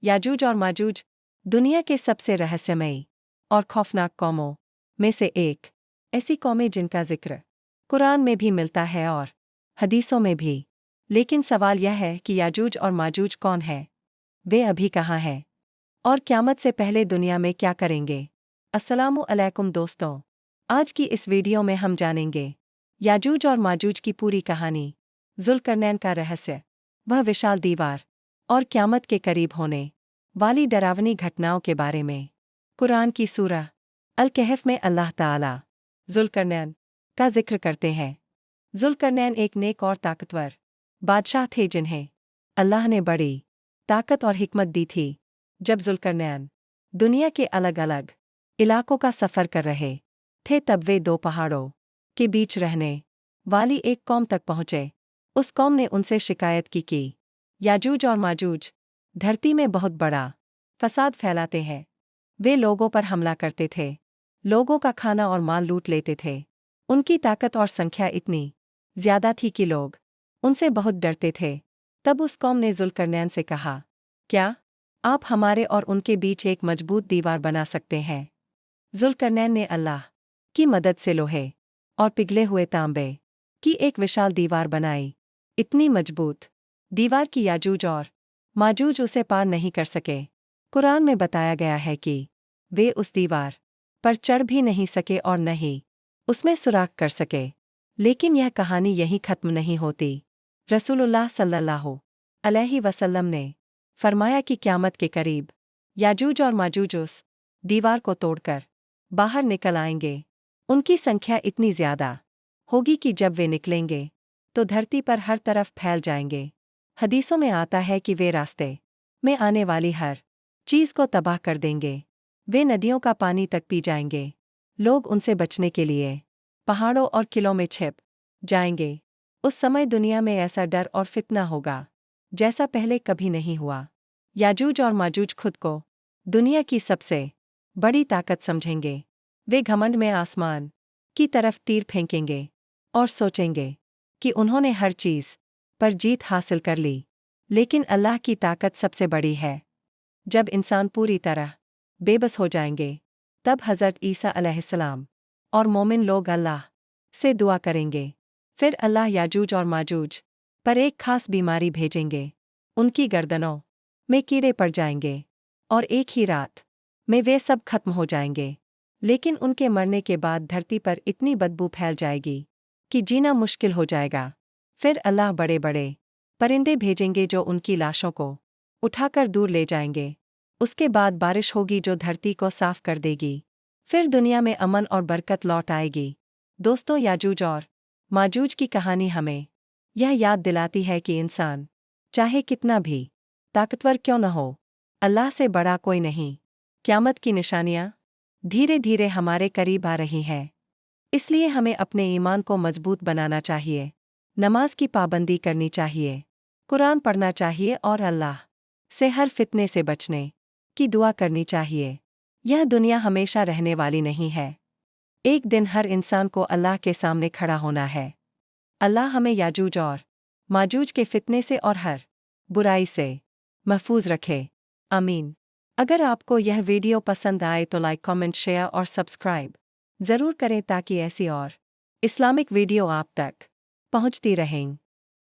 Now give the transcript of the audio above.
याजूज और माजूज दुनिया के सबसे रहस्यमयी और खौफनाक कौमों में से एक ऐसी कौमें जिनका जिक्र कुरान में भी मिलता है और हदीसों में भी। लेकिन सवाल यह है कि याजूज और माजूज कौन है, वे अभी कहाँ हैं और क़यामत से पहले दुनिया में क्या करेंगे। अस्सलामु अलैकुम दोस्तों, आज की इस वीडियो में हम जानेंगे याजूज और माजूज की पूरी कहानी, जुल्करनैन का रहस्य, वह विशाल दीवार और क़यामत के करीब होने वाली डरावनी घटनाओं के बारे में। कुरान की सूरह अल-कहफ में अल्लाह ताला जुल्करनैन का जिक्र करते हैं। जुल्करनैन एक नेक और ताकतवर बादशाह थे जिन्हें अल्लाह ने बड़ी ताकत और हिकमत दी थी। जब जुल्करनैन दुनिया के अलग अलग इलाकों का सफ़र कर रहे थे तब वे दो पहाड़ों के बीच रहने वाली एक कौम तक पहुँचे। उस कौम ने उनसे शिकायत की कि याजूज और माजूज धरती में बहुत बड़ा फसाद फैलाते हैं। वे लोगों पर हमला करते थे, लोगों का खाना और माल लूट लेते थे। उनकी ताकत और संख्या इतनी ज्यादा थी कि लोग उनसे बहुत डरते थे। तब उस कौम ने जुल्करनैन से कहा, क्या आप हमारे और उनके बीच एक मजबूत दीवार बना सकते हैं? जुल्करनैन ने अल्लाह की मदद से लोहे और पिघले हुए तांबे की एक विशाल दीवार बनाई। इतनी मजबूत दीवार की याजूज और माजूज उसे पार नहीं कर सके। कुरान में बताया गया है कि वे उस दीवार पर चढ़ भी नहीं सके और न ही उसमें सुराख कर सके। लेकिन यह कहानी यहीं खत्म नहीं होती। रसूलुल्लाह सल्लल्लाहु अलैहि वसल्लम ने फरमाया कि क़यामत के करीब याजूज और माजूज उस दीवार को तोड़कर बाहर निकल आएंगे। उनकी संख्या इतनी ज्यादा होगी कि जब वे निकलेंगे तो धरती पर हर तरफ फैल जाएंगे। हदीसों में आता है कि वे रास्ते में आने वाली हर चीज़ को तबाह कर देंगे। वे नदियों का पानी तक पी जाएंगे। लोग उनसे बचने के लिए पहाड़ों और किलों में छिप जाएंगे। उस समय दुनिया में ऐसा डर और फितना होगा जैसा पहले कभी नहीं हुआ। याजूज और माजूज खुद को दुनिया की सबसे बड़ी ताकत समझेंगे। वे घमंड में आसमान की तरफ तीर फेंकेंगे और सोचेंगे कि उन्होंने हर चीज़ पर जीत हासिल कर ली। लेकिन अल्लाह की ताकत सबसे बड़ी है। जब इंसान पूरी तरह बेबस हो जाएंगे तब हज़रत ईसा अलैहिस्सलाम और मोमिन लोग अल्लाह से दुआ करेंगे। फिर अल्लाह याजूज और माजूज पर एक खास बीमारी भेजेंगे। उनकी गर्दनों में कीड़े पड़ जाएंगे और एक ही रात में वे सब खत्म हो जाएंगे। लेकिन उनके मरने के बाद धरती पर इतनी बदबू फैल जाएगी कि जीना मुश्किल हो जाएगा। फिर अल्लाह बड़े बड़े परिंदे भेजेंगे जो उनकी लाशों को उठाकर दूर ले जाएंगे। उसके बाद बारिश होगी जो धरती को साफ कर देगी। फिर दुनिया में अमन और बरकत लौट आएगी। दोस्तों, याजूज और माजूज की कहानी हमें यह याद दिलाती है कि इंसान चाहे कितना भी ताकतवर क्यों न हो, अल्लाह से बड़ा कोई नहीं। क़यामत की निशानियाँ धीरे धीरे हमारे करीब आ रही हैं। इसलिए हमें अपने ईमान को मजबूत बनाना चाहिए, नमाज की पाबंदी करनी चाहिए, कुरान पढ़ना चाहिए और अल्लाह से हर फितने से बचने की दुआ करनी चाहिए। यह दुनिया हमेशा रहने वाली नहीं है। एक दिन हर इंसान को अल्लाह के सामने खड़ा होना है। अल्लाह हमें याजूज और माजूज के फितने से और हर बुराई से महफूज रखे। आमीन। अगर आपको यह वीडियो पसंद आए तो लाइक, कमेंट, शेयर और सब्सक्राइब ज़रूर करें ताकि ऐसी और इस्लामिक वीडियो आप तक पहुंचती रहें।